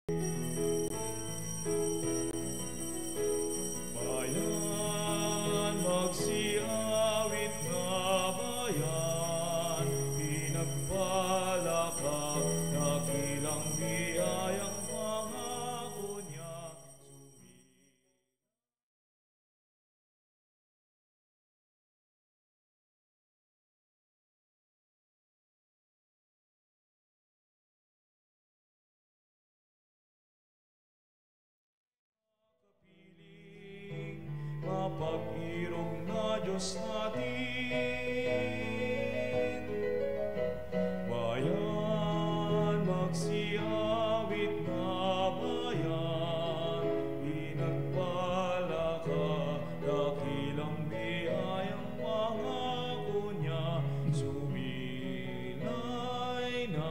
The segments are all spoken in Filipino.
Bayan, magsiawit na bayan, pinagpala ka, dakilang biyayang pangako niya. Mapag-irog na Diyos natin. Bayan, magsiawit na bayan, pinagpala ka, dakilang biyayang pangako niya, sumilay na.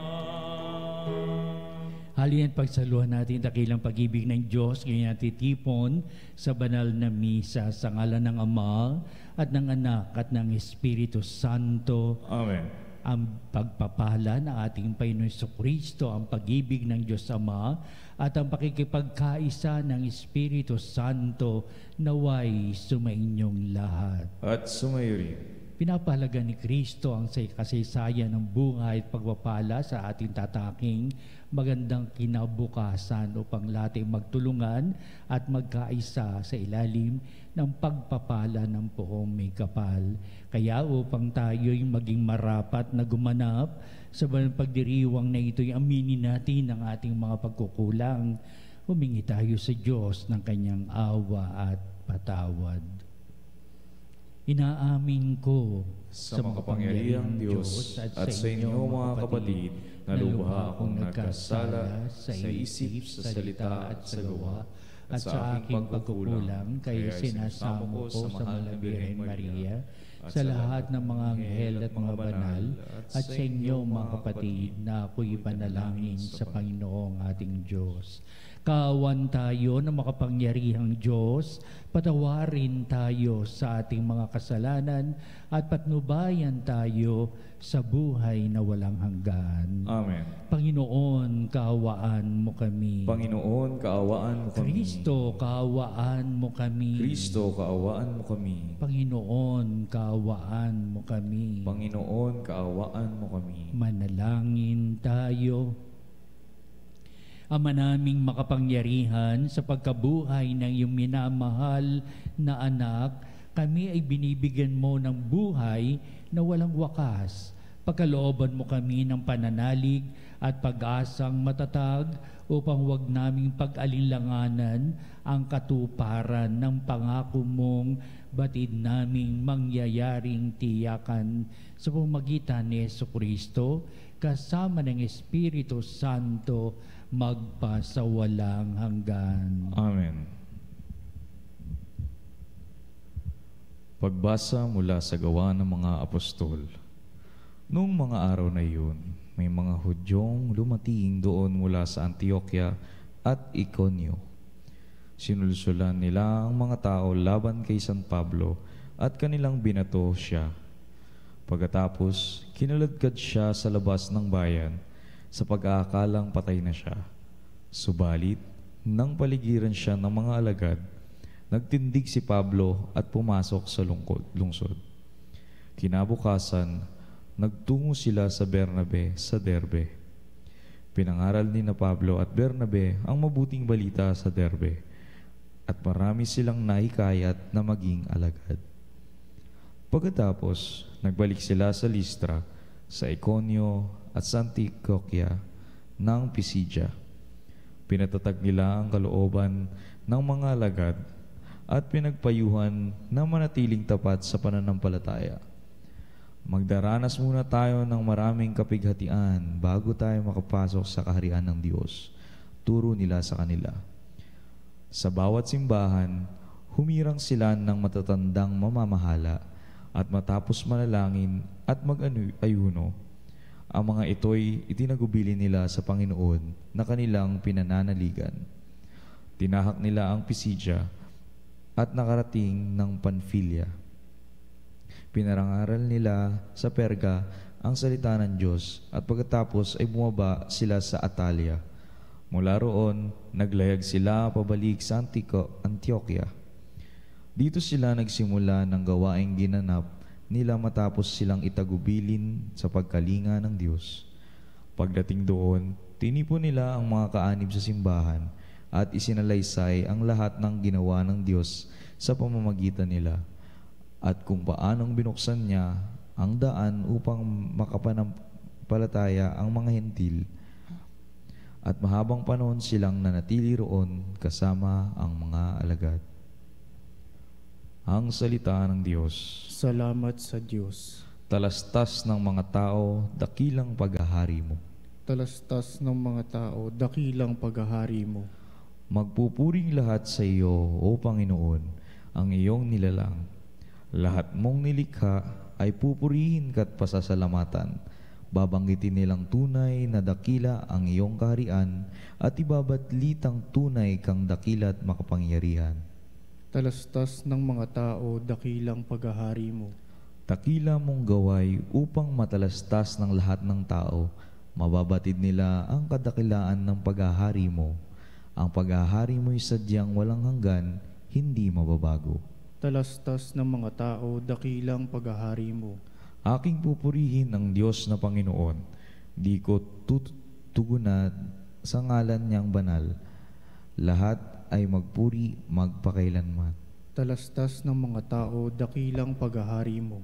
Halina't pagsaluhan natin dakilang pag-ibig ng Diyos, ngayon natin tipon sa banal na misa sa ngalan ng Ama at ng Anak at ng Espiritu Santo. Amen. Ang pagpapala ng ating Panginoon Jesucristo, ang pag-ibig ng Diyos Ama at ang pakikipagkaisa ng Espiritu Santo naway sumainyong lahat. At sumayo rin. Pinapahalaga ni Kristo ang kasaysayan ng buhay at pagpapala sa ating tataking magandang kinabukasan upang lahat ay magtulungan at magkaisa sa ilalim ng pagpapala ng poong may kapal. Kaya upang tayo'y maging marapat na gumanap sa pagdiriwang na ito'y aminin natin ang ating mga pagkukulang. Humingi tayo sa Diyos ng kanyang awa at patawad. Inaamin ko Sa makapangyarihang Diyos at sa inyo mga kapatid, na lubha akong nagkasala sa isip, sa salita at sa gawa, at sa aking pagkukulang, kaya sinasamo ko sa mahal na Birhen Maria, sa lahat ng mga anghel at mga banal, at sa inyo mga kapatid, na ako'y ipanalangin sa Panginoong ating Diyos. Kaawan tayo na makapangyarihang Diyos, patawarin tayo sa ating mga kasalanan at patnubayan tayo sa buhay na walang hanggan. Amen. Panginoon, kaawaan mo kami. Panginoon, kaawaan mo kami. Kristo, kaawaan mo kami. Kristo, kaawaan mo kami. Panginoon, kaawaan mo kami. Panginoon, kaawaan mo kami. Manalangin tayo. Ama naming makapangyarihan, sa pagkabuhay ng iyong minamahal na anak, kami ay binibigyan mo ng buhay na walang wakas. Pagkalooban mo kami ng pananalig at pag-asang matatag upang huwag naming pag-alinlanganan ang katuparan ng pangako mong batid naming mangyayaring tiyakan sa pamamagitan ni Jesucristo kasama ng Espiritu Santo magpasawalang hanggan. Amen. Pagbasa mula sa Gawa ng mga Apostol. Noong mga araw na iyon, may mga Hudyong lumating doon mula sa Antioquia at Iconio. Sinulsulan nila ang mga tao laban kay San Pablo at kanilang binato siya. Pagkatapos, kinaladkad siya sa labas ng bayan sa pag-aakalang patay na siya. Subalit, nang paligiran siya ng mga alagad, nagtindig si Pablo at pumasok sa lungsod. Kinabukasan, nagtungo sila sa Bernabe sa Derbe. Pinangaral ni na Pablo at Bernabe ang mabuting balita sa Derbe, at marami silang nahikayat na maging alagad. Pagkatapos, nagbalik sila sa Listra, sa Iconio at sa Antioquia ng Pisidia. Pinatatag nila ang kalooban ng mga alagad at pinagpayuhan na manatiling tapat sa pananampalataya. Magdaranas muna tayo ng maraming kapighatian bago tayo makapasok sa kaharian ng Diyos, turo nila sa kanila. Sa bawat simbahan, humirang sila ng matatandang mamamahala at matapos manalangin at mag-ayuno, ang mga ito'y itinagubili nila sa Panginoon na kanilang pinananaligan. Tinahak nila ang Pisidia at nakarating ng Panfilia. Pinarangaral nila sa Perga ang salita ng Diyos at pagkatapos ay bumaba sila sa Atalia. Mula roon, naglayag sila pabalik sa Antioquia. Dito sila nagsimula ng gawaing ginanap nila matapos silang itagubilin sa pagkalinga ng Diyos. Pagdating doon, tinipon nila ang mga kaanib sa simbahan at isinalaysay ang lahat ng ginawa ng Diyos sa pamamagitan nila at kung paanong binuksan niya ang daan upang makapanampalataya ang mga hentil. At mahabang panahon silang nanatili roon kasama ang mga alagad. Ang salita ng Diyos. Salamat sa Diyos. Talastas ng mga tao, dakilang paghahari mo. Talastas ng mga tao, dakilang paghahari mo. Magpupuring lahat sa iyo, O Panginoon, ang iyong nilalang. Lahat mong nilikha ay pupurihin ka't pasasalamatan. Babanggitin nilang tunay na dakila ang iyong kaharian at ibabatlitang tunay kang dakila at makapangyarihan. Talastas ng mga tao, dakilang paghahari mo. Dakila mong gaway upang matalastas ng lahat ng tao. Mababatid nila ang kadakilaan ng paghahari mo. Ang paghahari mo'y sadyang walang hanggan, hindi mababago. Talastas ng mga tao, dakilang paghahari mo. Aking pupurihin ang Diyos na Panginoon. Di ko tutugunan sa ngalan niyang banal. Lahat ay magpuri magpakailanman. Talastas ng mga tao, dakilang paghahari mo.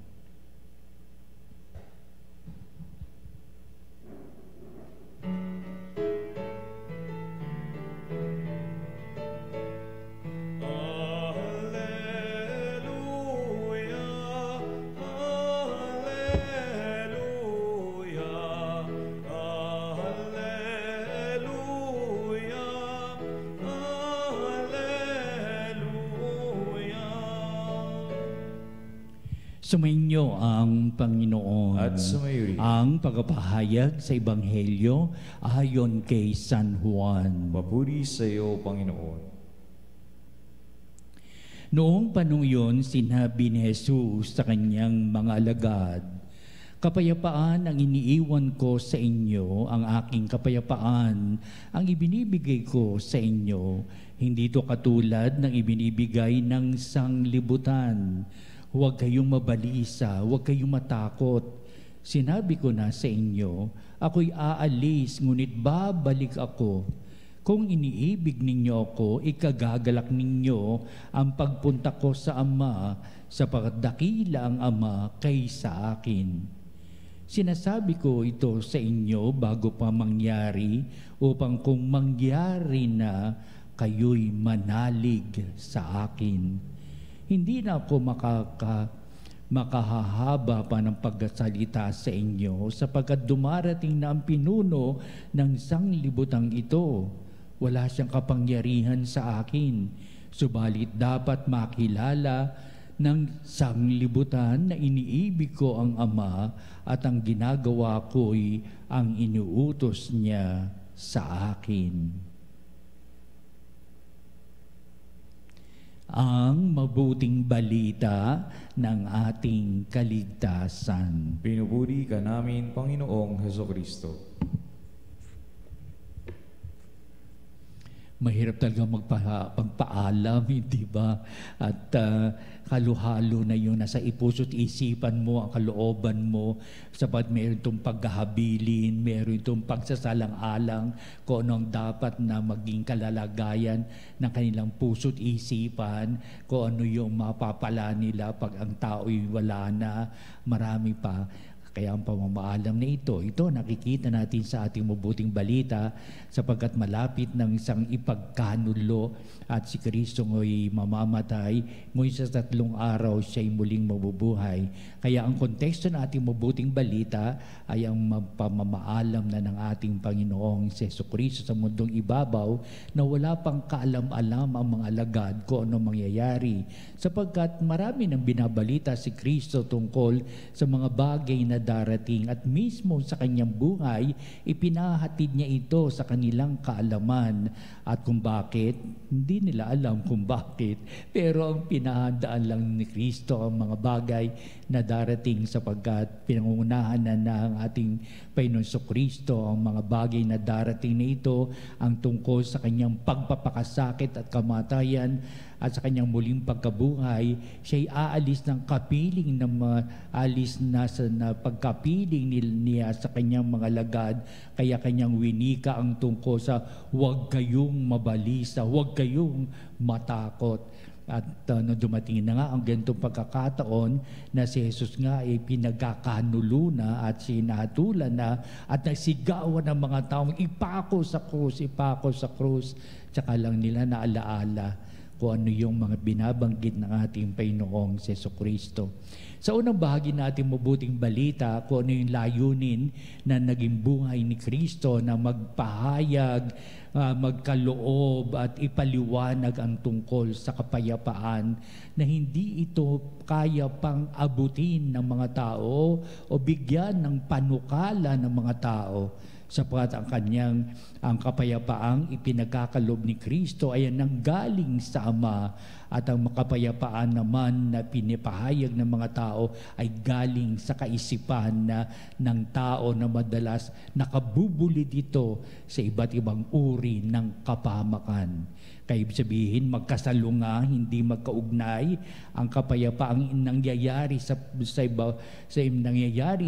Sumainyo ang Panginoon At sumayo rin ang pagpapahayag sa Ebanghelyo ayon kay San Juan. papuri sa iyo, Panginoon. Noong panahon yun, sinabi ni Jesus sa kanyang mga alagad, "Kapayapaan ang iniiwan ko sa inyo, ang aking kapayapaan ang ibinibigay ko sa inyo. Hindi ito katulad ng ibinibigay ng sanglibutan. Huwag kayong mabalisa, huwag kayong matakot. Sinabi ko na sa inyo, ako'y aalis, ngunit babalik ako. Kung iniibig ninyo ako, ikagagalak ninyo ang pagpunta ko sa Ama, sapagkat dakila ang Ama kaysa akin. Sinasabi ko ito sa inyo bago pa mangyari, upang kung mangyari na, kayo'y manalig sa akin. Hindi na ako makahahaba pa ng pagsasalita sa inyo sapagkat dumarating na ang pinuno ng sanglibutang ito. Wala siyang kapangyarihan sa akin, subalit dapat makilala ng sanglibutan na iniibig ko ang Ama at ang ginagawa ko'y ang inuutos niya sa akin." Ang mabuting balita ng ating kaligtasan. Pinupuri ka namin, Panginoong Hesukristo. Mahirap talaga magpaalam, hindi ba? At halo-halo na yun, nasa ipuso't isipan mo, ang kalooban mo, sapat meron itong paghahabilin, meron itong pagsasalang-alang kung ano ang dapat na maging kalalagayan ng kanilang puso't isipan, kung ano yung mapapala nila pag ang tao'y wala na, marami pa. Kaya ang pamamaalam na ito nakikita natin sa ating mabuting balita sapagkat malapit ng isang ipagkanulo at si Kristo ay mamamatay, ngunit sa 3 araw siya'y muling mabubuhay. Kaya ang konteksto ng ating mabuting balita ay ang pamamaalam na ng ating Panginoong Jesucristo sa mundong ibabaw na wala pang kaalam-alam ang mga alagad kung ano mangyayari sapagkat marami nang binabalita si Kristo tungkol sa mga bagay na darating at mismo sa kanyang buhay, ipinahatid niya ito sa kanilang kaalaman at kung bakit, hindi nila alam kung bakit, pero ang pinahandaan lang ni Kristo ang mga bagay na darating sapagkat pinangungunahan na ang ating Panginoon Kristo, ang mga bagay na darating na ito, ang tungkol sa kanyang pagpapakasakit at kamatayan at sa kanyang muling pagkabuhay, siya'y aalis ng kapiling alis na sa pagkapiling niya sa kanyang mga lagad. Kaya kanyang winika ang tungkol sa huwag kayong mabalisa, huwag kayong matakot. At nung dumating na nga ang ganitong pagkakataon na si Jesus nga ay pinagkakanulo na at sinahatulan na at nagsigawan ng mga taong ipako sa krus, ipako sa krus. Tsaka lang nila naalaala kung ano yung mga binabanggit ng ating Panginoong Jesucristo. Sa unang bahagi natin mabuting balita kung ano yung layunin na naging buhay ni Kristo na magpahayag, magkaloob at ipaliwanag ang tungkol sa kapayapaan na hindi ito kaya pang abutin ng mga tao o bigyan ng panukala ng mga tao, sapagkat ang kapayapaang ipinagkakaloob ni Kristo ay nanggaling sa Ama, at ang makapayapaan naman na pinipahayag ng mga tao ay galing sa kaisipan ng tao na madalas nakabubuli dito sa iba't ibang uri ng kapahamakan. Kaya ibig sabihin, magkasalunga, hindi magkaugnay ang kapayapaang nangyayari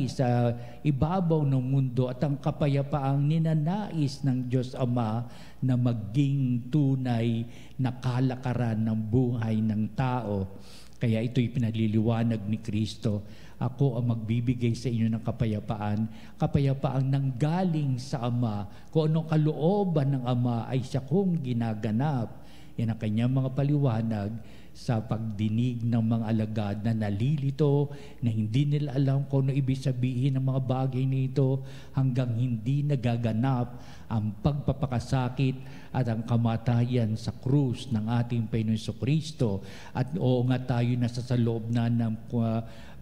sa ibabaw ng mundo at ang kapayapaang ninanais ng Diyos Ama na maging tunay na kalakaran ng buhay ng tao. Kaya ito'y pinaliliwanag ni Kristo. Ako ang magbibigay sa inyo ng kapayapaan, kapayapaang nanggaling sa Ama. Kung anong kalooban ng Ama ay siya kong ginaganap. Yan ang kanyang mga paliwanag sa pagdinig ng mga alagad na nalilito, na hindi nila alam kung ano ibig sabihin ng mga bagay nito hanggang hindi nagaganap ang pagpapakasakit at ang kamatayan sa krus ng ating Panginoon Kristo. At oo nga, tayo nasa sa loob na ng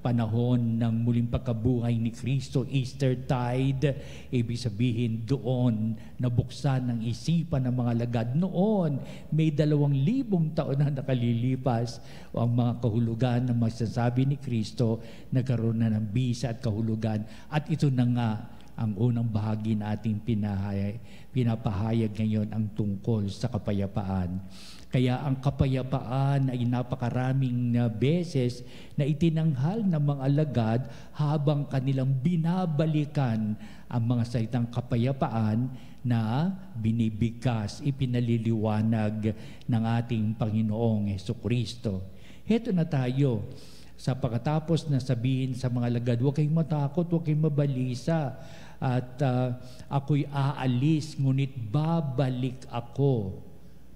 panahon ng muling pagkabuhay ni Kristo, Easter tide. Ibig sabihin doon nabuksan ng isipan ng mga lagad. Noon, may 2,000 taon na nakalilipas ang mga kahulugan na magsasabi ni Kristo, nagkaroon na ng bisa at kahulugan. At ito na nga ang unang bahagi na ating pinapahayag ngayon, ang tungkol sa kapayapaan. Kaya ang kapayapaan ay napakaraming beses na itinanghal ng mga alagad habang kanilang binabalikan ang mga salitang kapayapaan na binibigkas, ipinaliliwanag ng ating Panginoong Jesucristo. Heto na tayo sa pagkatapos na sabihin sa mga alagad, huwag kayong matakot, huwag kayong mabalisa, at ako'y aalis, ngunit babalik ako.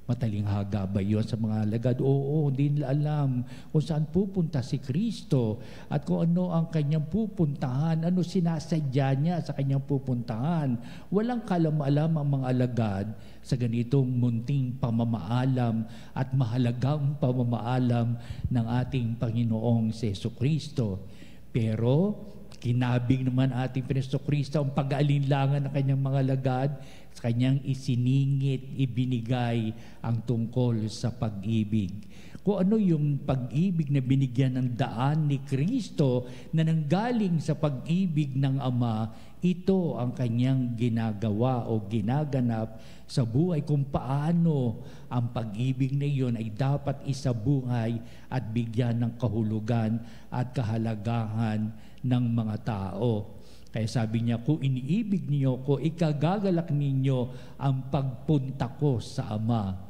Matalinghaga ba yun sa mga alagad? Oo, hindi nila alam kung saan pupunta si Kristo at kung ano ang kanyang pupuntahan, ano sinasadya niya sa kanyang pupuntahan. Walang kalam-alam ang mga alagad sa ganitong munting pamamaalam at mahalagang pamamaalam ng ating Panginoong Jesucristo. Pero kinabig naman ating Panginoong Kristo ang pag-aalinlangan ng kanyang mga alagad, sa kanyang isiningit, ibinigay ang tungkol sa pag-ibig. Kung ano yung pag-ibig na binigyan ng daan ni Kristo na nanggaling sa pag-ibig ng Ama, ito ang kanyang ginagawa o ginaganap sa buhay, kung paano ang pag-ibig na iyon ay dapat isabuhay at bigyan ng kahulugan at kahalagahan ng mga tao. Kaya sabi niya, kung iniibig niyo ko, ikagagalak ninyo ang pagpunta ko sa Ama.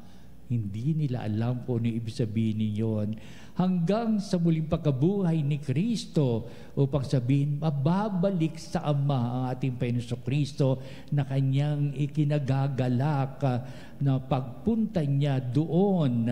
Hindi nila alam kung ano ibig sabihin niyon. Hanggang sa muling pagkabuhay ni Kristo upang sabihin, mababalik sa Ama ang ating Panginoon Kristo na kanyang ikinagagalak na pagpunta niya doon.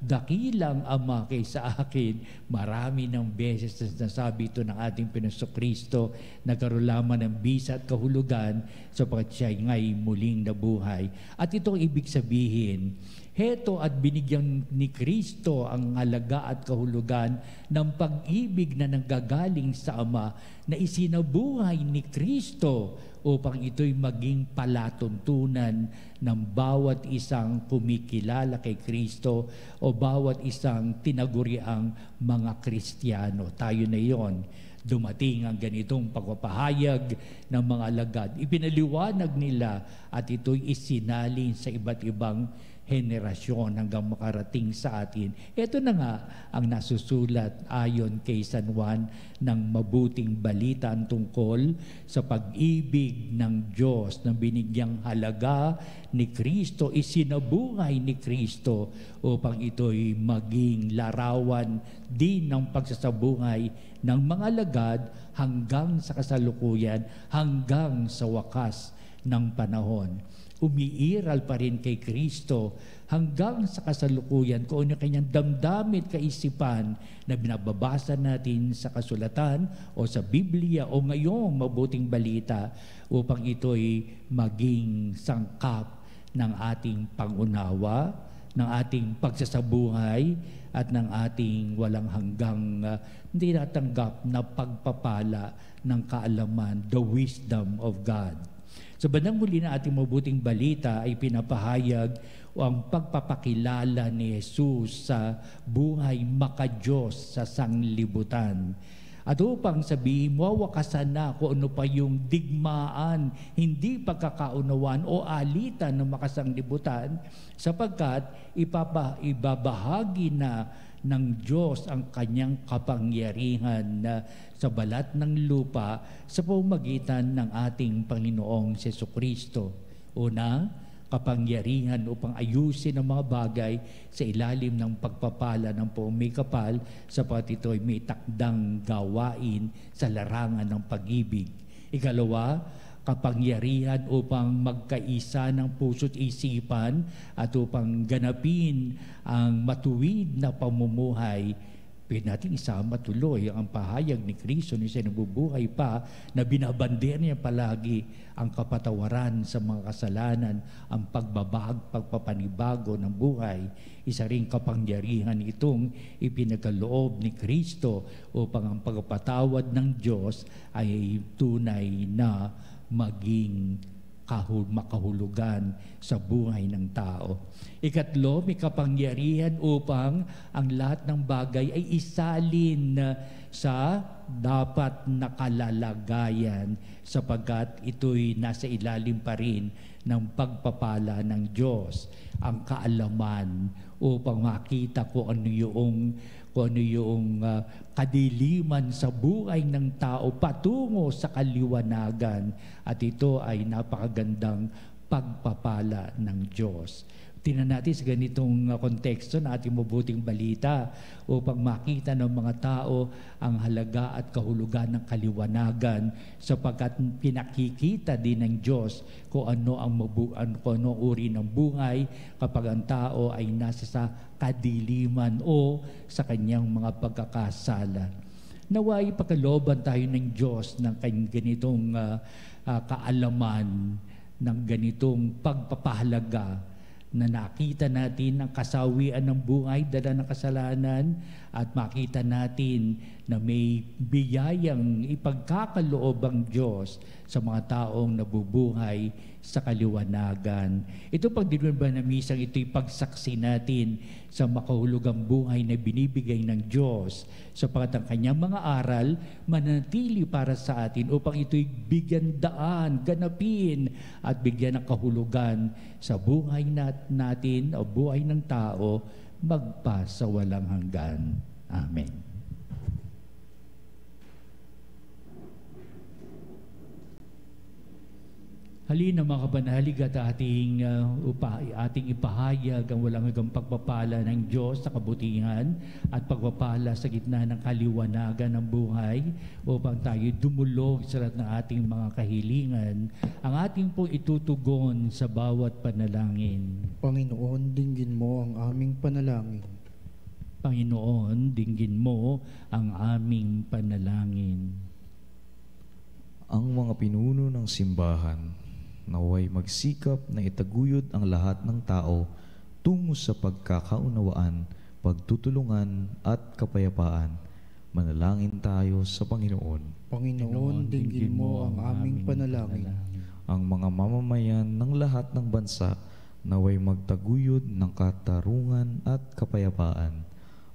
Dakilang Ama kaysa akin. Marami ng beses na nasabi ito ng ating Panginoon Kristo, nagkaroon lamang ng bisa at kahulugan sapagkat siya ngay muling nabuhay. At itong ibig sabihin, heto at binigyan ni Kristo ang halaga at kahulugan ng pag-ibig na nanggagaling sa Ama na isinabuhay ni Kristo upang ito'y maging palatuntunan ng bawat isang kumikilala kay Kristo o bawat isang tinaguriang mga Kristiyano. Tayo na yon. dumating ang ganitong pagpapahayag ng mga alagad. Ipinaliwanag nila at ito'y isinalin sa iba't ibang henerasyon hanggang makarating sa atin. Ito na nga ang nasusulat ayon kay San Juan ng mabuting balita tungkol sa pag-ibig ng Diyos na binigyang halaga ni Kristo, isinabuhay ni Kristo upang ito'y maging larawan din ng pagsasabuhay ng mga alagad hanggang sa kasalukuyan, hanggang sa wakas ng panahon. Umiiral pa rin kay Kristo hanggang sa kasalukuyan kung ano kanyang damdamit kaisipan na binababasa natin sa kasulatan o sa Biblia o ngayong mabuting balita upang ito'y maging sangkap ng ating pangunawa, ng ating pagsasabuhay at ng ating walang hanggang hindi natanggap na pagpapala ng kaalaman, the wisdom of God. Sa bandang huli na ating mabuting balita ay pinapahayag ang pagpapakilala ni Jesus sa buhay makadiyos sa sanglibutan. At upang sabihin mo, wakasan na kung ano pa yung digmaan, hindi pagkakaunawan o alitan ng makasanglibutan, sapagkat ibabahagi na ng Diyos ang kanyang kapangyarihan na sa balat ng lupa sa pamamagitan ng ating Panginoong Jesucristo. Una, kapangyarihan upang ayusin ang mga bagay sa ilalim ng pagpapala ng pumikapal sapagat ito ay may takdang gawain sa larangan ng pag-ibig. Ikalawa, kapangyarihan upang magkaisa ng puso't isipan at upang ganapin ang matuwid na pamumuhay. Pwede natin isama tuloy ang pahayag ni Kristo na siya nabubuhay pa na binabander niya palagi ang kapatawaran sa mga kasalanan, ang pagpapanibago ng buhay. Isa ring kapangyarihan itong ipinagaloob ni Kristo upang ang pagpapatawad ng Diyos ay tunay na maging makahulugan sa buhay ng tao. Ikatlo, may kapangyarihan upang ang lahat ng bagay ay isalin sa dapat nakalalagayan sapagkat ito'y nasa ilalim pa rin ng pagpapala ng Diyos. Ang kaalaman upang makita kung ano yung kadiliman sa buhay ng tao patungo sa kaliwanagan, at ito ay napakagandang pagpapala ng Diyos. Tingnan natin sa ganitong konteksto na ating mabuting balita upang makita ng mga tao ang halaga at kahulugan ng kaliwanagan sapagkat pinakikita din ng Diyos kung ano ang uri ng buhay kapag ang tao ay nasa sa kadiliman o sa kanyang mga pagkakasala. Naway pagkalooban tayo ng Diyos ng ganitong kaalaman, ng ganitong pagpapahalaga na nakita natin ang kasawian ng buhay, dala ng kasalanan, at makita natin na may biyayang ipagkakaloob ang Diyos sa mga taong nabubuhay sa kaliwanagan. Ito pagdinuan ba na misang ito'y pagsaksi natin sa makahulugang buhay na binibigay ng Diyos sapagkat ang kanyang mga aral manatili para sa atin upang ito'y bigyan daan, ganapin at bigyan ng kahulugan sa buhay natin o buhay ng tao magpa sa walang hanggan. Amen. Halina mga kapanalig at ating ipahayag ang walang hanggang pagpapala ng Diyos sa kabutihan at pagpapala sa gitna ng kaliwanagan ng buhay upang tayo dumulog sa lahat ng ating mga kahilingan. Ang ating po itutugon sa bawat panalangin. Panginoon, dinggin mo ang aming panalangin. Panginoon, dinggin mo ang aming panalangin. Ang mga pinuno ng simbahan naway magsikap na itaguyod ang lahat ng tao tungo sa pagkakaunawaan, pagtutulungan at kapayapaan. Manalangin tayo sa Panginoon. Panginoon, dinggin mo ang aming panalangin. Ang mga mamamayan ng lahat ng bansa naway magtaguyod ng katarungan at kapayapaan.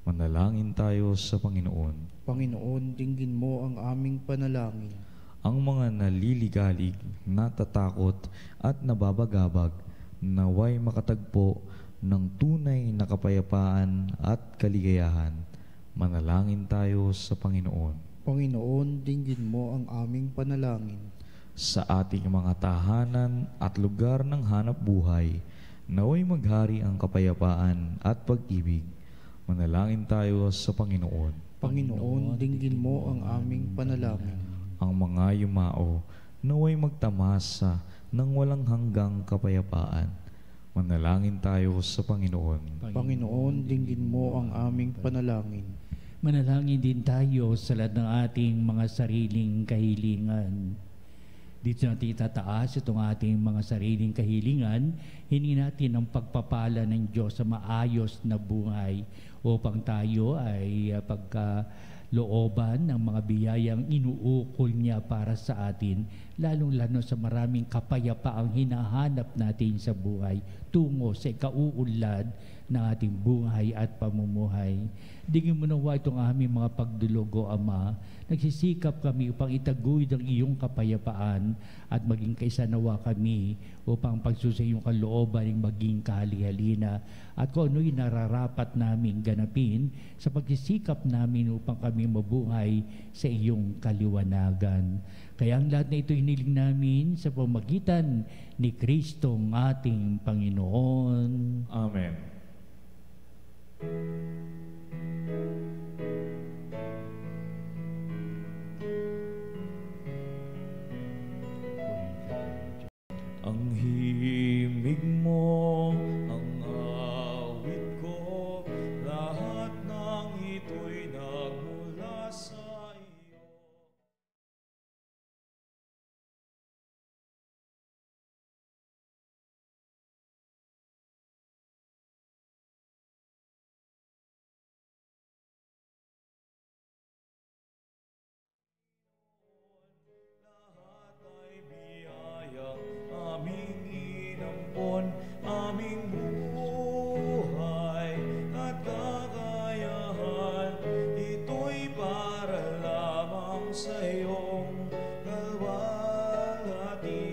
Manalangin tayo sa Panginoon. Panginoon, dinggin mo ang aming panalangin. Ang mga naliligalig, natatakot at nababagabag, naway makatagpo ng tunay na kapayapaan at kaligayahan. Manalangin tayo sa Panginoon. Panginoon, dinggin mo ang aming panalangin. Sa ating mga tahanan at lugar ng hanap buhay, naway maghari ang kapayapaan at pag-ibig. Manalangin tayo sa Panginoon. Panginoon, dinggin mo ang aming panalangin. Ang mga yumao, naway magtamasa ng walang hanggang kapayapaan. Manalangin tayo sa Panginoon. Panginoon, dinggin mo ang aming panalangin. Manalangin din tayo sa lahat ng ating mga sariling kahilingan. Dito natin itataas itong ating mga sariling kahilingan. Hiningi natin ang pagpapala ng Diyos sa maayos na buhay upang tayo ay pagkalooban ng mga biyayang inuukol niya para sa atin, lalong-lalo sa maraming kapayapaang hinahanap natin sa buhay tungo sa ikauunlad ng ating buhay at pamumuhay. Digin mo nawa itong aming mga pagdulog, O Ama. Nagsisikap kami upang itaguyod ang iyong kapayapaan at maging kaisanawa kami upang pagsusa iyong kalooban ay maging kahali-halina at kung ano'y nararapat namin ganapin sa pagsisikap namin upang kami mabuhay sa iyong kaliwanagan. Kaya ang lahat na ito hiniling namin sa pamagitan ni Kristong ating Panginoon. Amen. Ang himig mo, ang awit ko, lahat ng ito'y nagmula sa iyo. Lahat ay biyayang aming inampon, aming buhay at kakayahan. Ito'y para lamang sa iyong kalwalhatian.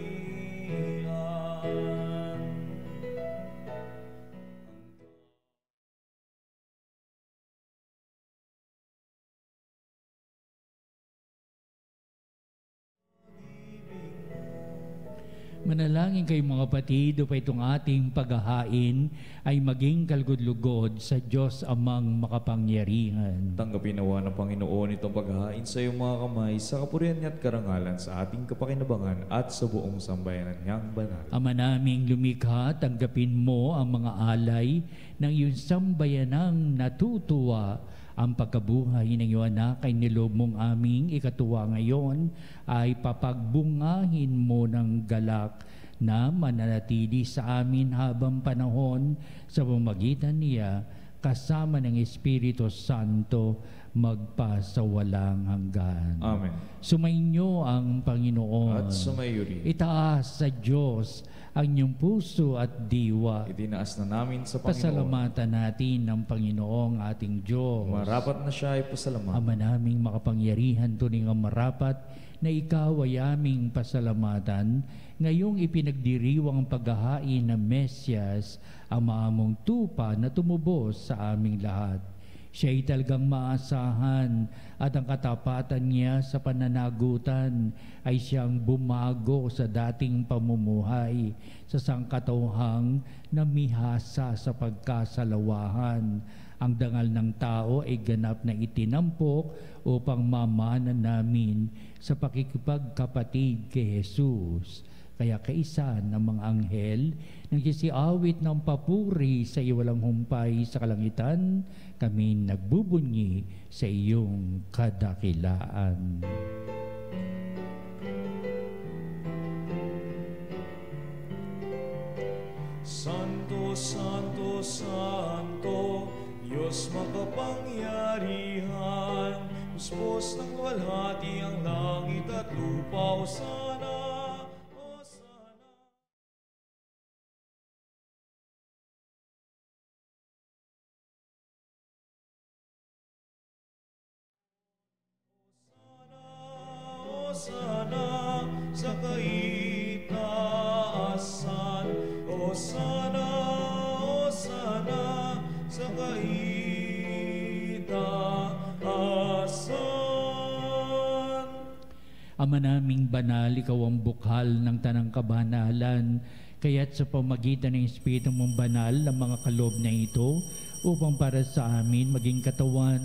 Manalangin kayo mga kapatid upang itong ating paghahain ay maging kalugod-lugod sa Diyos amang makapangyarihan. Tanggapin nawa ng Panginoon itong paghahain sa iyong mga kamay sa kapurihan niya at karangalan sa ating kapakinabangan at sa buong sambayanan niyang banal. Ama naming lumikha, tanggapin mo ang mga alay ng iyong sambayanang natutuwa. Ang pagkabuhay ng iyong anak ay nilob mong aming ikatuwa ngayon ay papagbungahin mo ng galak na mananatili sa amin habang panahon sa pamamagitan niya kasama ng Espiritu Santo magpasawalang hanggan. Amen. Sumainyo ang Panginoon. At sumayo rin. Itaas sa Diyos ang inyong puso at diwa. Itinaas na namin sa Panginoon. Pasalamatan natin ng Panginoong ating Diyos. Marapat na siya ay pasalamatan. Ama naming makapangyarihan, tunay nga marapat na ikaw ay aming pasalamatan. Ngayong ipinagdiriwang paghahain ng Mesyas, ang maamong tupa na tumubos sa aming lahat. Siya ay talagang maasahan at ang katapatan niya sa pananagutan ay siyang bumago sa dating pamumuhay sa sangkatauhang namihasa sa pagkasalawahan. Ang dangal ng tao ay ganap na itinampok upang mamana namin sa pakikipagkapatid kay Jesus. Kaya kaisa ng mga anghel nang sisiawit ng papuri sa iwalang humpay sa kalangitan, kami nagbubunyi sa iyong kadakilaan. Santo, Santo, Santo, Diyos makapangyarihan, Puspos ng walhati ang langit at lupa, Hosana. Ama naming banal, ikaw ang bukhal ng tanang kabanalan, kaya't sa pamagitan ng Espiritu mong banal ng mga kaloob na ito, upang para sa amin maging katawan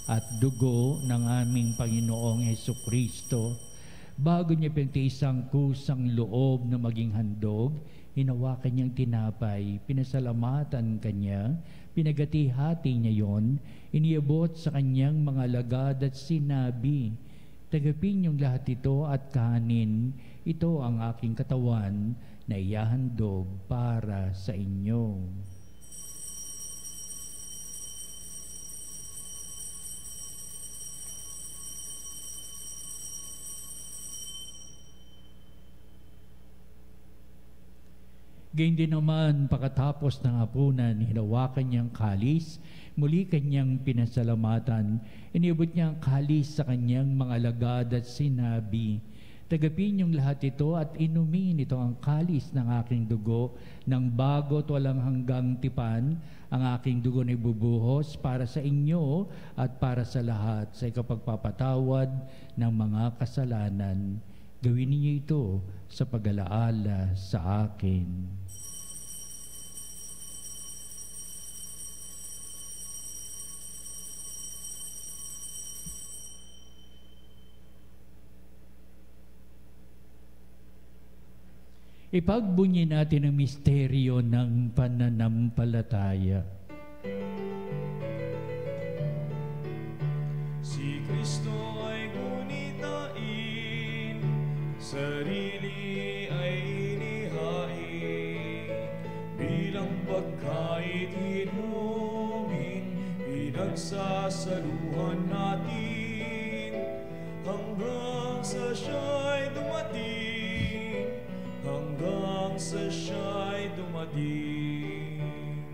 at dugo ng aming Panginoong Hesukristo. Bago niya pinagtiis ang kusang loob na maging handog, hinawakan niyang tinapay, pinasalamatan kanya, pinagati-hati niya yon, iniabot sa kanyang mga alagad at sinabi, "Tagapin niyong lahat ito at kanin, ito ang aking katawan na ihahandog para sa inyo." Gayun din naman, pagkatapos ng hapunan, hinawakan niyang kalis, muli kanyang pinasalamatan, iniabot niya ang kalis sa kanyang mga alagad at sinabi, "Tagapin niyong lahat ito at inumin, ito ang kalis ng aking dugo, ng bago at walang hanggang tipan, ang aking dugo na ibubuhos para sa inyo at para sa lahat sa ikapagpapatawad ng mga kasalanan. Gawin niyo ito sa pag-alaala sa akin." Ipagbunyi natin ang misteryo ng pananampalataya. Si Kristo ay gunitain, sarili ay inihain, bilang pagkain inumin, pinagsasaluhan natin, hanggang sa siya'y dumating, hanggang sa siya'y dumating.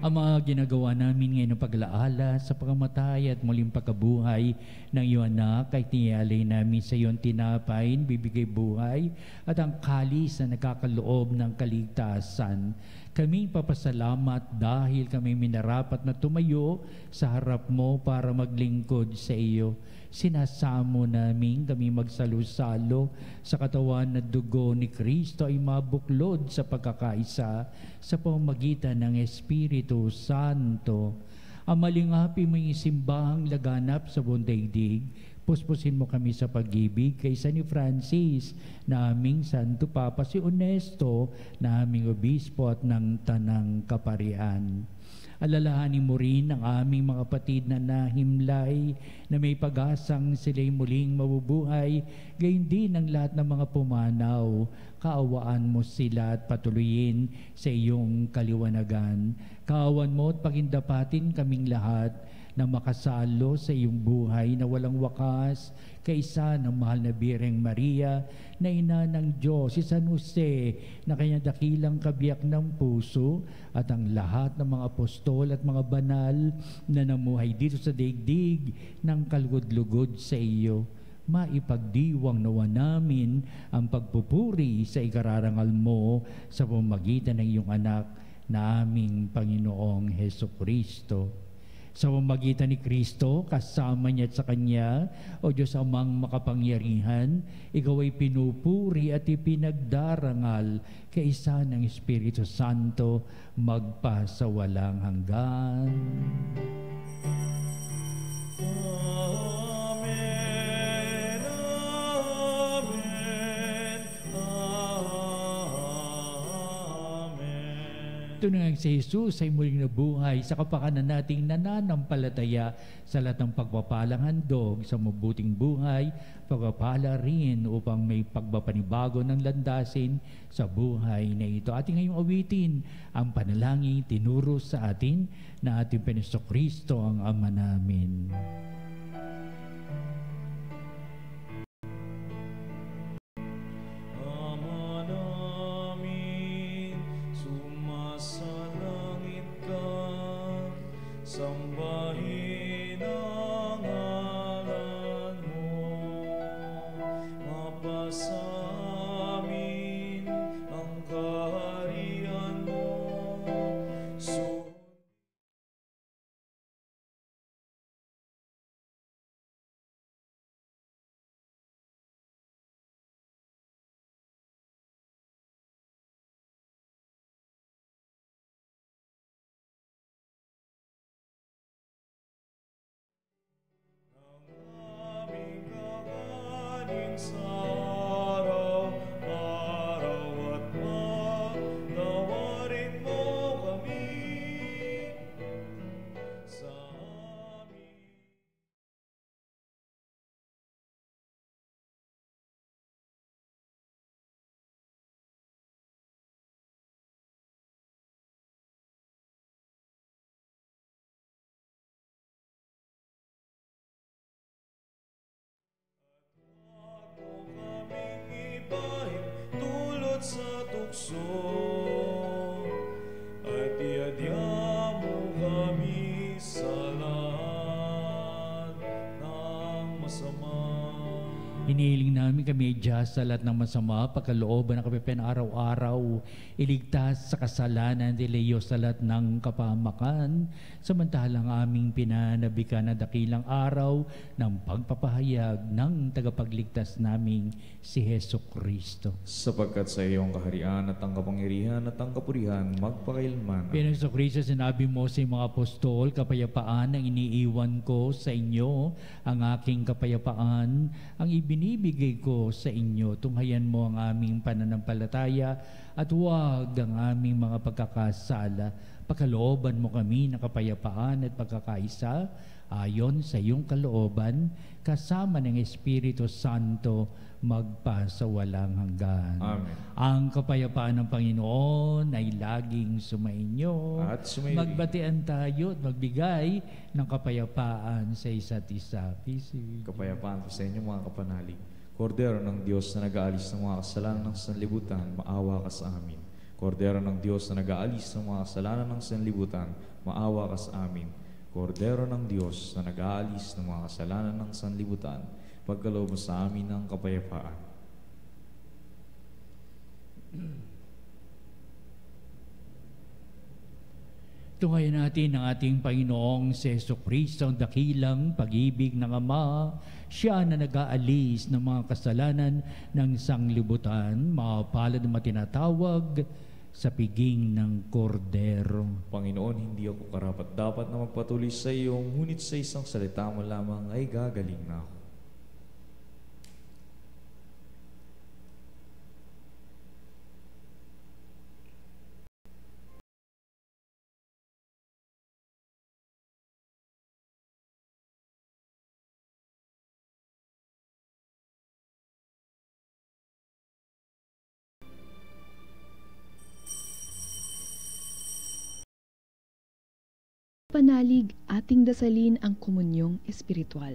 Ang mga ginagawa namin ngayon ng pag-alaala sa pagkamatay at muling pagkabuhay ng iyong anak ay tinialay namin sa iyong tinapay, bibigay buhay at ang kalis na nagkakaloob ng kaligtasan. Kami papasalamat dahil kami minarapat na tumayo sa harap mo para maglingkod sa iyo. Sinasamo namin kami magsalo-salo sa katawan na dugo ni Kristo ay mabuklod sa pagkakaisa sa pamamagitan ng Espiritu Santo. Ang malingapi mong isimbahang laganap sa buong daigdig, puspusin mo kami sa pag-ibig kay San Francis, na aming Santo Papa, si Onesto, na aming Obispo at ng Tanang Kaparian. Alalahanin mo rin ang aming mga kapatid na nahimlay, na may pag-asang sila'y muling mabubuhay, gayon din ang lahat ng mga pumanaw. Kaawaan mo sila at patuloyin sa iyong kaliwanagan. Kaawan mo at pagindapatin kaming lahat na makasalo sa iyong buhay na walang wakas, kaisa ng mahal na Birheng Maria, na ina ng Diyos, si San Jose, na kanyang dakilang kabiyak ng puso, at ang lahat ng mga apostol at mga banal na namuhay dito sa daigdig ng kalugod-lugod sa iyo. Maipagdiwang nawa namin ang pagpupuri sa ikararangal mo sa pamamagitan ng iyong anak na aming Panginoong Hesukristo. Sa pamamagitan ni Kristo, kasama niya at sa Kanya, o Diyos Amang makapangyarihan, ikaw ay pinupuri at ipinagdarangal kaisa ng Espiritu Santo magpasawalang hanggan. Ito na nga si Jesus ay muling nabuhay sa kapakanan nating nananampalataya sa lahat ng pagpapalang handog sa mabuting buhay, pagpapala rin upang may pagpapanibago ng landasin sa buhay na ito. Ating ngayong awitin ang panalangin tinuro sa atin na ating Kristo ang Ama namin. masama. Hinihiling namin kami Diyos sa lahat ng masama, pagkalooban ng kapipian araw-araw, iligtas sa kasalanan, dileyo sa lahat ng kapahamakan, samantalang aming pinanabikan na dakilang araw ng pagpapahayag ng tagapagligtas naming si Heso Kristo. Sapagkat sa iyong kaharian at ang kapangyarihan at ang kapurihan magpakailman. Pinang Heso Kristo, sinabi mo sa mga apostol, kapayapaan ang iniiwan ko sa inyo, ang aking kapayapaan, ang binibigay ko sa inyo. Tunghayan mo ang aming pananampalataya at huwag ang aming mga pagkakasala. Pagkalooban mo kami ng kapayapaan at pagkakaisa ayon sa iyong kalooban, kasama ng Espiritu Santo magpasawalang hanggan. Amen. Ang kapayapaan ng Panginoon ay laging sumainyo. At sumainyo. Magbatian tayo at magbigay ng kapayapaan sa isa't isa. Peace. Kapayapaan po sa inyo mga kapanalig. Kordero ng Diyos na nag-aalis ng mga kasalanan ng sanlibutan, maawa ka sa amin. Kordero ng Diyos na nag-aalis ng mga kasalanan ng sanlibutan, maawa ka sa amin. Kordero ng Diyos na nag-aalis ng mga kasalanan ng sanlibutan, pagkaloob mo sa amin ng kapayapaan. Tungayan natin ang ating Panginoong si Heso Kristo, ang dakilang pag-ibig ng Ama. Siya na nag-aalis ng mga kasalanan ng sanglibutan, mapalad na matinatawag sa piging ng kordero. Panginoon, hindi ako karapat-dapat na magpatuloy sa iyo, ngunit sa isang salita mo lamang ay gagaling na ako. Panalig, ating dasalin ang komunyong espiritual.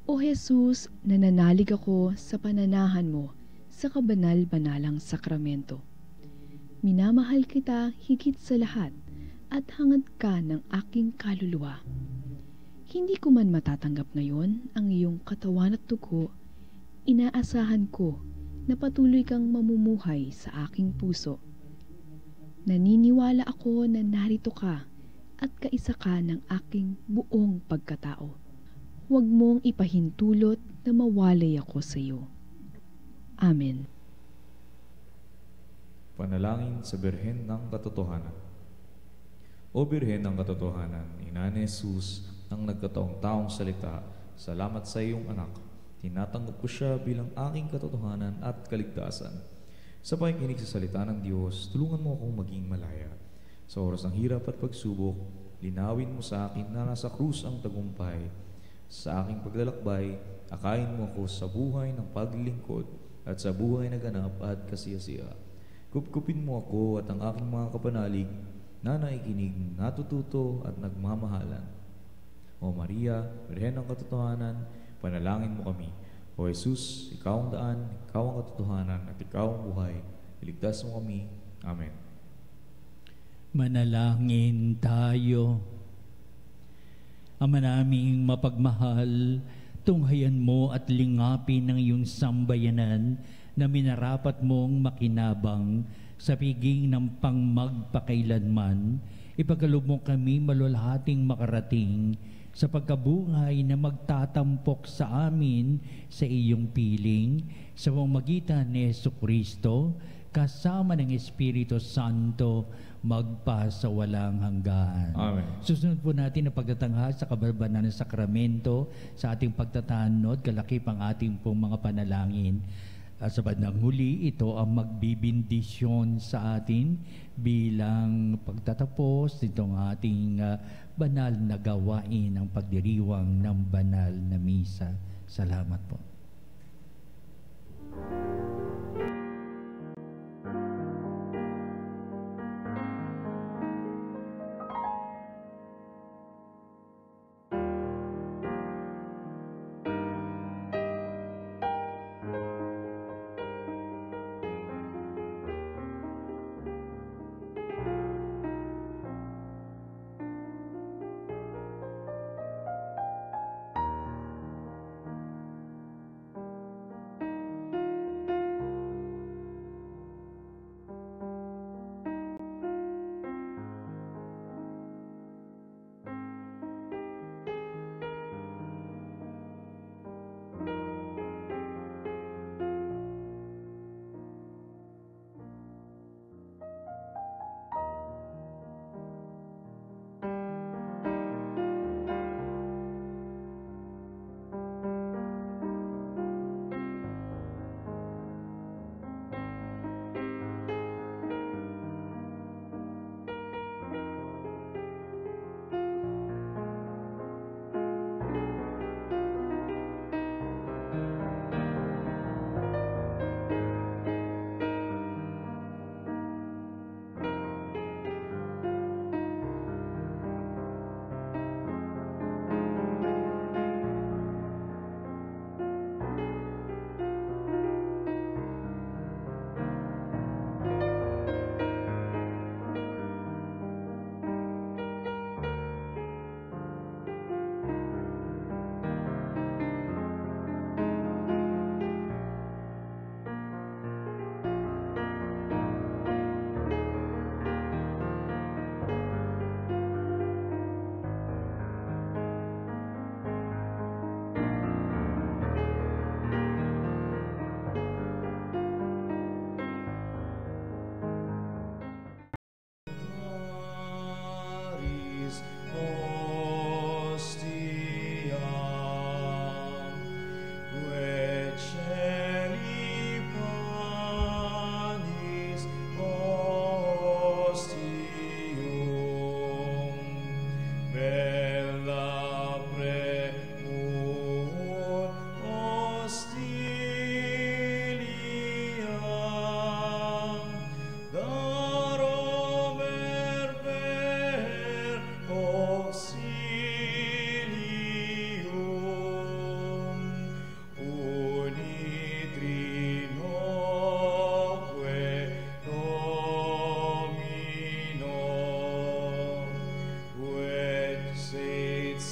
O Jesus, nananalig ako sa pananahan mo sa kabanal-banalang sakramento. Minamahal kita higit sa lahat at hangad ka ng aking kaluluwa. Hindi ko man matatanggap ngayon ang iyong katawan at dugo, inaasahan ko na patuloy kang mamumuhay sa aking puso. Naniniwala ako na narito ka at kaisa ka ng aking buong pagkatao. Huwag mong ipahintulot na mawalay ako sa iyo. Amen. Panalangin sa Birhen ng Katotohanan. O Birhen ng Katotohanan, Ina ni Jesus, ang nagkataong taong salita, salamat sa iyong anak. Tinatanggap ko siya bilang aking katotohanan at kaligtasan. Sa pakikinig sa salita ng Diyos, tulungan mo akong maging malaya. Sa oras ng hirap at pagsubok, linawin mo sa akin na nasa krus ang tagumpay. Sa aking paglalakbay, akayin mo ako sa buhay ng paglilingkod at sa buhay na ganap at kasiyasiya. Kupkupin mo ako at ang aking mga kapanalig na naikinig, natututo at nagmamahalan. O Maria, Birhen ng Katotohanan, panalangin mo kami. O Jesus, ikaw ang daan, ikaw ang katotohanan at ikaw ang buhay. Iligtas mo kami. Amen. Manalangin tayo. Ama naming mapagmahal, tunghayan mo at lingapin ng iyong sambayanan na minarapat mong makinabang sa piging ng pangmagpakailanman. Ipagkaloob mo kami malulhating makarating sa pagkabuhay na magtatampok sa amin sa iyong piling sa pamamagitan ni Jesucristo kasama ng Espiritu Santo magpasawalang hanggan. Amen. Susunod po natin ang pagtatangha sa kabarbanan ng sakramento sa ating pagtatanod, kalakip ang ating pong mga panalangin. Sa bandang huli, ito ang magbibindisyon sa atin bilang pagtatapos nitong ating banal na gawain ng pagdiriwang ng banal na misa. Salamat po.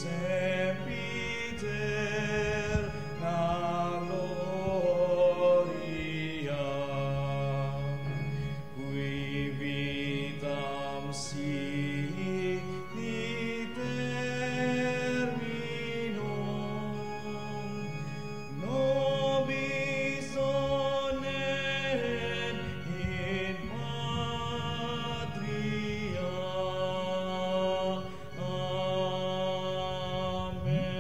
sempiter na gloria, qui vitam sine terminum, nobis onem in patria. Amen.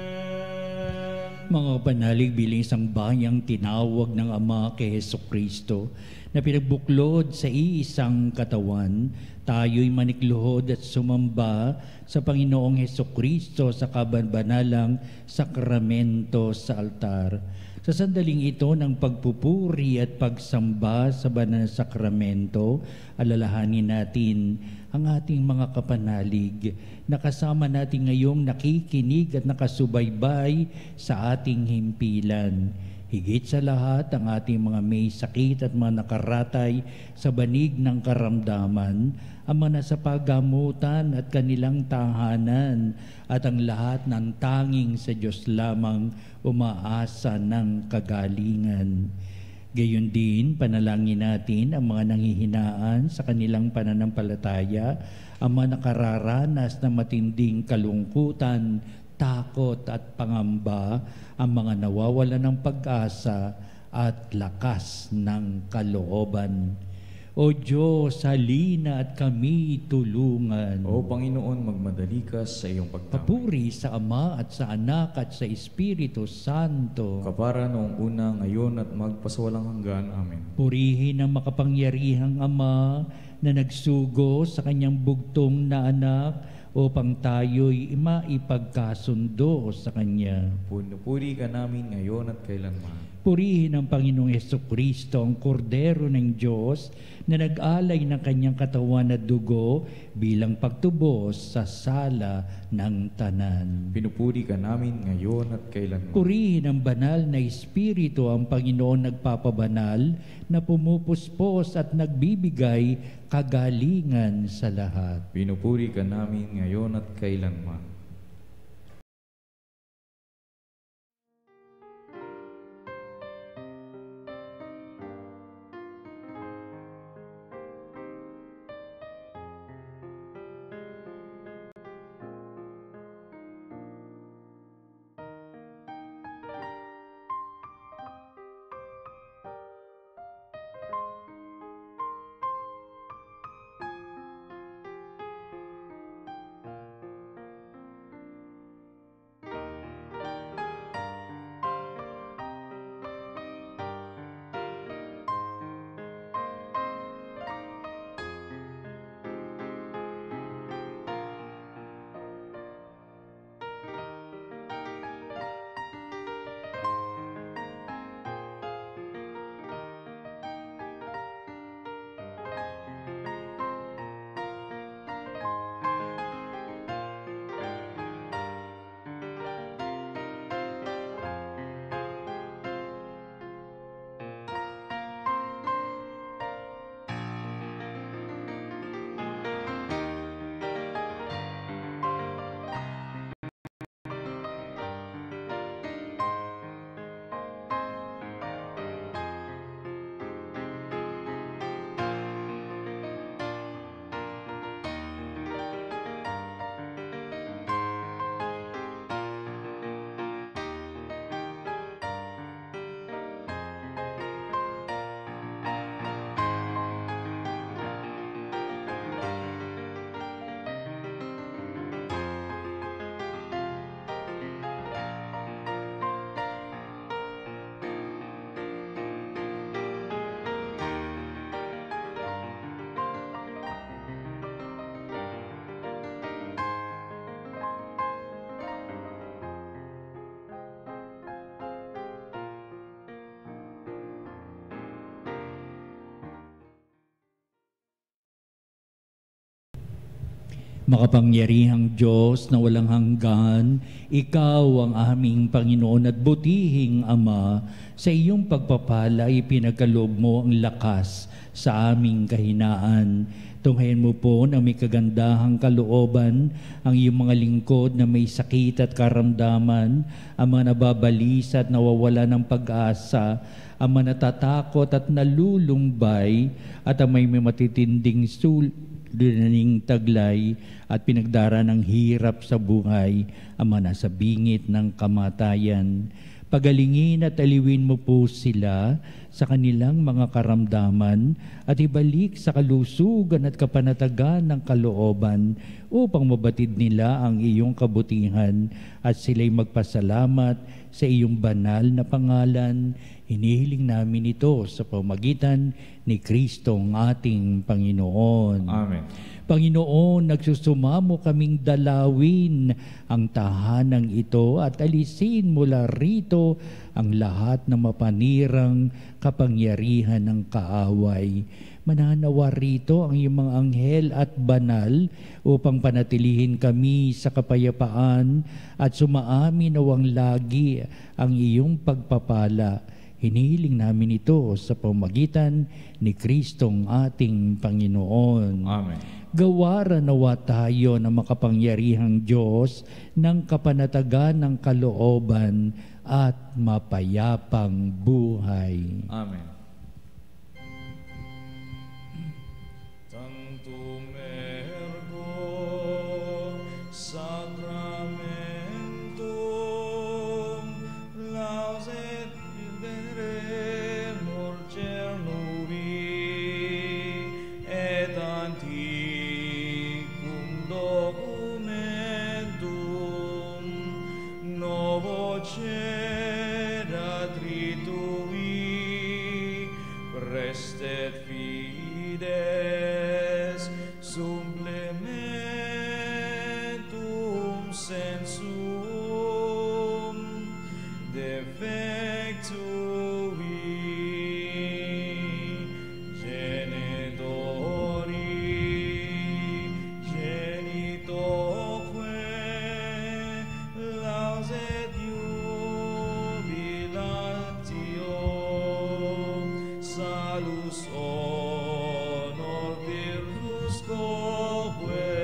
Mga panalig bilang isang bayang tinawag ng Ama kay Hesukristo na pinagbuklod sa iisang katawan, tayo'y manikluhod at sumamba sa Panginoong Hesukristo sa kabanbanalang sakramento sa altar. Sa sandaling ito ng pagpupuri at pagsamba sa banal na sakramento, alalahanin natin ang ating mga kapanalig na kasama natin ngayong nakikinig at nakasubaybay sa ating himpilan. Higit sa lahat, ang ating mga may sakit at mga nakaratay sa banig ng karamdaman, ang mga nasa paggamutan at kanilang tahanan, at ang lahat ng tanging sa Diyos lamang umaasa ng kagalingan. Gayon din, panalangin natin ang mga nanghihinaan sa kanilang pananampalataya, ang mga nakararanas ng matinding kalungkutan, takot at pangamba, ang mga nawawala ng pag-asa at lakas ng kalooban. O Diyos, halina at kami tulungan. O Panginoon, magmadali ka sa iyong pagtawid. Papuri sa Ama at sa Anak at sa Espiritu Santo. Kapara noong una, ngayon at magpasawalang hanggan. Amen. Purihin ang makapangyarihang Ama na nagsugo sa kanyang bugtong na anak upang tayo'y maipagkasundo sa Kanya. Puri ka namin ngayon at kailanman. Purihin ang Panginoong Hesukristo, ang Kordero ng Diyos, na nag-alay ng kanyang katawan at dugo bilang pagtubos sa sala ng tanan. Pinupuri ka namin ngayon at kailanman. Purihin ang banal na Espiritu, ang Panginoon nagpapabanal, na pumupuspos at nagbibigay kagalingan sa lahat. Pinupuri ka namin ngayon at kailanman. Makapangyarihang Diyos na walang hanggan, Ikaw ang aming Panginoon at butihing Ama, sa iyong pagpapala ipinagkaloob mo ang lakas sa aming kahinaan. Tunghayan mo po na may kagandahang kalooban ang iyong mga lingkod na may sakit at karamdaman, ang mga nababalisa at nawawala ng pag-asa, ang mga natatakot at nalulumbay, at ang may matitinding suliraning taglay at pinagdara ng hirap sa buhay, ang mga nasa bingit ng kamatayan. Pagalingin at aliwin mo po sila sa kanilang mga karamdaman at ibalik sa kalusugan at kapanatagan ng kalooban upang mabatid nila ang iyong kabutihan at sila'y magpasalamat sa iyong banal na pangalan. Hinihiling namin ito sa pamagitan ni Kristong ating Panginoon. Amen. Panginoon, nagsusumamo kaming dalawin ang tahanang ito at alisin mula rito ang lahat ng mapanirang kapangyarihan ng kaaway. Mananawa rito ang iyong mga anghel at banal upang panatilihin kami sa kapayapaan at sumaamin nawang lagi ang iyong pagpapala. Hinihiling namin ito sa pamagitan ni Kristong ating Panginoon. Amen. Gawara nawa tayo ng makapangyarihang Diyos ng kapanatagan ng kalooban at mapayapang buhay. Amen. Tantum ergo sacramentum lauset venere morcer nubi et antiquum documentum novo ceda tritui prestet fides supplementum sensum defectui genitori genitoque lauset jubilatio salus honor virtus coque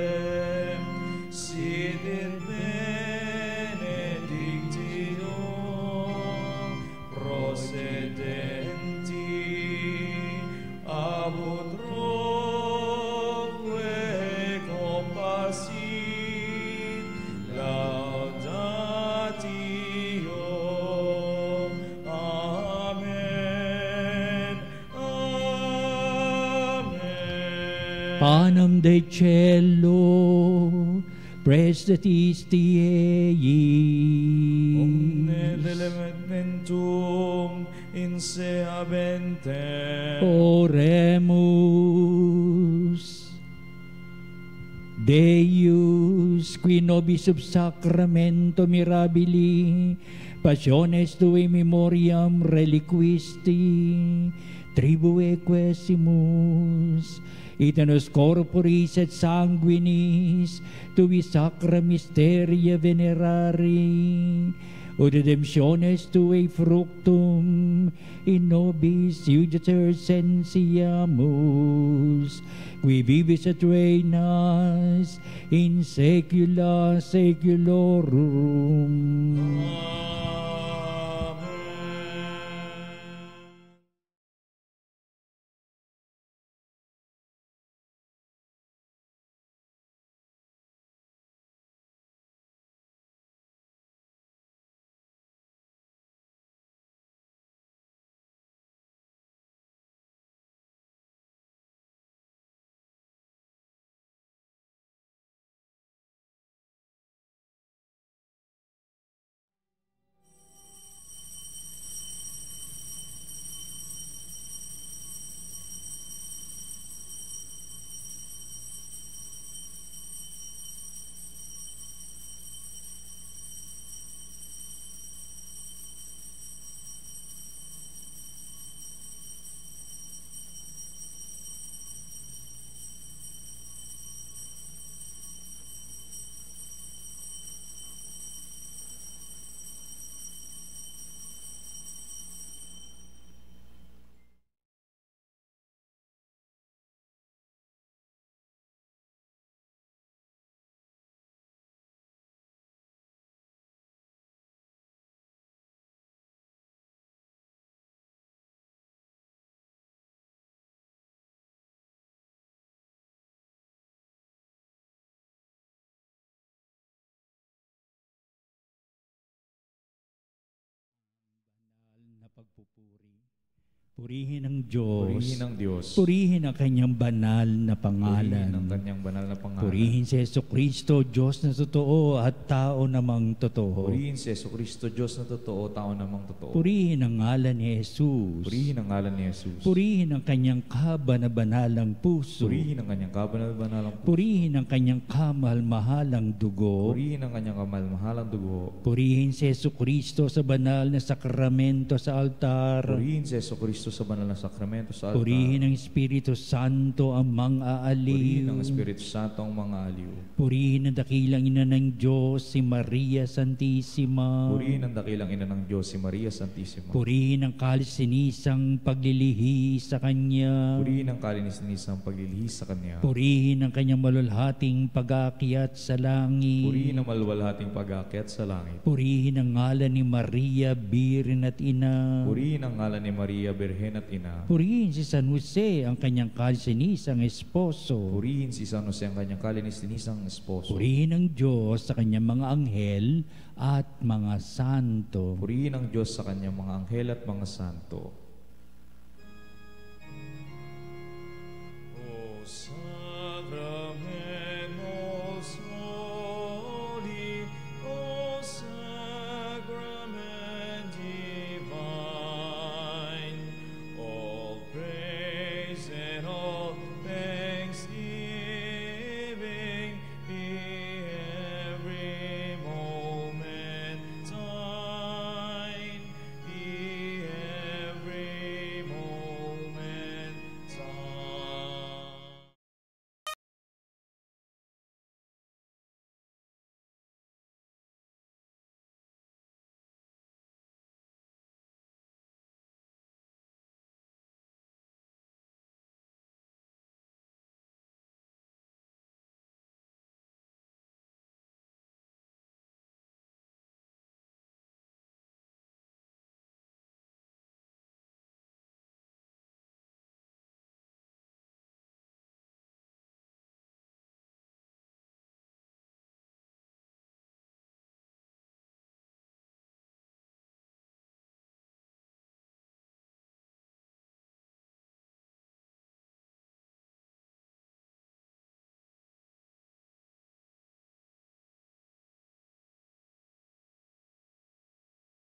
sit in benedictio procedenti abut roque compassit laudatio. Amen. Amen. Panem de cielo, prestatisti Omne eis. elementum in se habentem. Oremus. Deus, qui nobis sub sacramento mirabili, passiones tui memoriam reliquisti, tribue quesimus, itanos corporis et sanguinis, tui sacra mysteria venerari, ut redemptiones tui fructum in nobis iuditor sensiamus, qui vivis et reinas in saecula saeculorum. Amen. pagpupuri. Purihin ang Diyos. Purihin ang Diyos. Purihin ang kanyang banal na Purihin pangalan. ang kanyang banal na pangalan. Purihin si Jesucristo, Diyos na totoo at tao namang totoo. Purihin si Jesucristo, Diyos na totoo, tao namang totoo. Purihin ang ngalan ni Jesus. Purihin ang ngalan ni Jesus. Purihin ang kanyang kabana-banalang puso. Purihin ang kanyang kabanal-banalang puso. Purihin ang kanyang kamal-mahalang dugo. Purihin ang kanyang kamal-mahalang dugo. Purihin si Jesucristo sa banal na sakramento sa altar. Purihin si Jesucristo sa banal na sakramento sa altar. Purihin ang Espiritu Santo ang Purihin mang-aaliw. ang Espiritu Santo ang mga aliw. Purihin ang dakilang ina ng Diyos, si Maria Santissima. Purihin ang dakilang ina ng Diyos, si Maria Santissima. Purihin ang kalisinisang paglilihi sa Kanya. Purihin ang kalinis-nisang paglilihis sa Kanya. Purihin ang Kanyang malulhating pag-aakyat sa langit. Purihin ang malwalhating pag-aakyat sa langit. Purihin ang ngalan ni Maria, Birhen at Ina. Purihin ang ngalan ni Maria, Birhen at Ina. Purihin si San Jose, ang kanyang kalisinisang esposo. Purihin si San Jose ang kanyang kalinis-nisang esposo. Purihin ang Diyos sa kanyang mga anghel at mga santo. Purihin ang Diyos sa kanyang mga anghel at mga santo.